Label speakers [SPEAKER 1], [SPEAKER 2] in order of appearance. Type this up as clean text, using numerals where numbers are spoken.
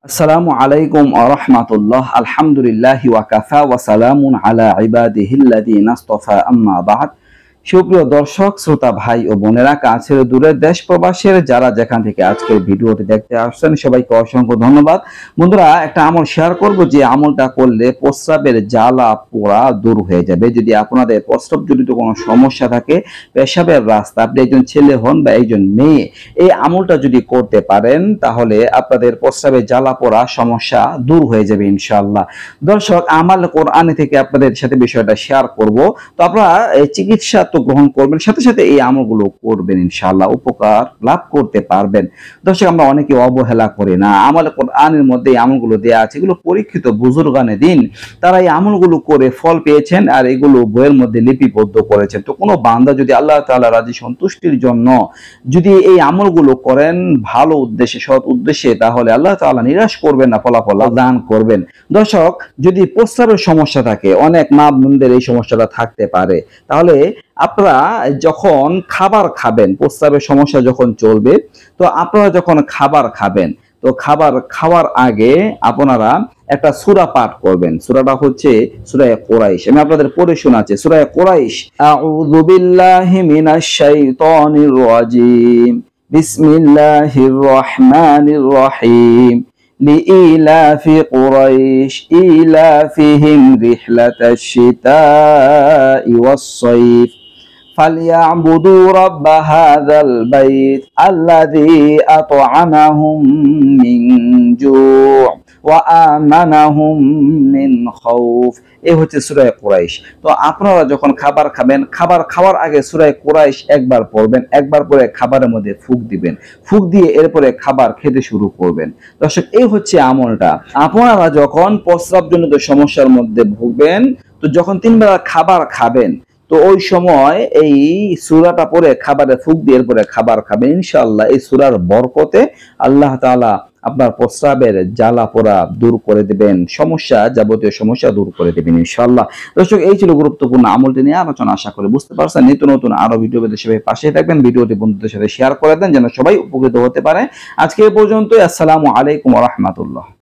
[SPEAKER 1] আসসালামু আলাইকুম ওয়া রাহমাতুল্লাহ। আলহামদুলিল্লাহি ওয়া কাফা ওয়া সালামুন আলা ইবাদিহিল্লাযিনা ইসতাফা, আম্মা বা'দ। সুপ্রিয় দর্শক শ্রোতা ভাই ও বোনেরা, কাছের দূরের দেশ প্রবাসের যারা যেখান থেকে আজকের ভিডিওটি দেখতে আসছেন সবাইকে অসংখ্য ধন্যবাদ। বন্ধুরা, একটা আমল শেয়ার করব যে আমলটা করলে প্রস্রাবের জ্বালা পোড়া দূর হয়ে যাবে। যদি আপনাদের প্রস্রাব জনিত কোনো সমস্যা থাকে, পেশাবের রাস্তা, আপনি একজন ছেলে হন বা একজন মেয়ে, এই আমলটা যদি করতে পারেন তাহলে আপনাদের প্রস্রাবের জ্বালা পোড়া সমস্যা দূর হয়ে যাবে ইনশাআল্লাহ। দর্শক, আমাল কোরআনে থেকে আপনাদের সাথে বিষয়টা শেয়ার করব। তো আপনারা চিকিৎসা তো গ্রহণ করবেন, সাথে সাথে এই আমলগুলো করবেন, ইনশাআল্লাহ উপকার লাভ করতে পারবেন। দর্শক, আমরা অনেকে অবহেলা করি না। আমাল কোরআনের মধ্যে এই আমলগুলো দেয়া আছে, এগুলো পরীক্ষিত বুজুর্গানে দিন, তারা এই আমলগুলো করে ফল পেয়েছেন আর এগুলো বইয়ের মধ্যে লিপিবদ্ধ করেছেন। তো কোনো বান্দা যদি আল্লাহ তাআলা রাজি সন্তুষ্টির জন্য যদি এই আমলগুলো করেন ভালো উদ্দেশ্যে, সৎ উদ্দেশ্যে, তাহলে আল্লাহ তাআলা নিরাশ করবেন না, ফলাফল দান করবেন। দর্শক, যদি প্রস্রাবের সমস্যা থাকে, অনেক মা বোনদের এই সমস্যাটা থাকতে পারে, তাহলে আপনারা যখন খাবার খাবেন, প্রস্রাবের সমস্যা যখন চলবে, তো আপনারা যখন খাবার খাবেন, তো খাবার খাওয়ার আগে আপনারা একটা সূরা পাঠ করবেন। সূরাটা হচ্ছে সূরা কুরাইশ। আমি আপনাদের পড়ে শোনাচ্ছি। সূরা কুরাইশ। আউযু বিল্লাহি মিনাশ শাইতানির রাজিম। বিসমিল্লাহির রহমানির রহিম। لإيلاف قريش إيلافهم رحلة الشتاء والصيف فليعبدوا رب هذا البيت الذي أطعمهم من جوع وآمنهم من خوف। এই হচ্ছে সূরা কুরাইশ। তো আপনারা যখন খাবার খাবেন, খাবার খাওয়ার আগে সূরা কুরাইশ একবার পড়বেন, একবার পরে খাবারের মধ্যে ফুঁক দিবেন, ফুঁক দিয়ে এরপরে খাবার খেতে শুরু করবেন। দর্শক, এই হচ্ছে আমলটা। আপনারা যখন প্রস্রাবজনিত সমস্যার মধ্যে ভুগবেন, তো যখন 3 বেলা খাবার খাবেন, তো ওই সময় এই সূরাটা পড়ে খাবারে ফুঁক দিয়ে এরপরে খাবার খাবেন, ইনশাআল্লাহ এই সূরার বরকতে আল্লাহ তাআলা আপনার প্রস্রাবের জ্বালা পোড়া দূর করে দিবেন, সমস্যা, যাবতীয় সমস্যা দূর করে দিবেন ইনশাআল্লাহ। দর্শক, এই ছিল গুরুত্বপূর্ণ আমলটি নিয়ে আলোচনা। আশা করি বুঝতে পারছেন। নিত্য নতুন আরো ভিডিও পেতে সবাই পাশে থাকবেন। ভিডিওটি বন্ধুদের সাথে শেয়ার করে দেন যেন সবাই উপকৃত হতে পারে। আজকে এই পর্যন্তই। আসসালামু আলাইকুম ওয়া রাহমাতুল্লাহ।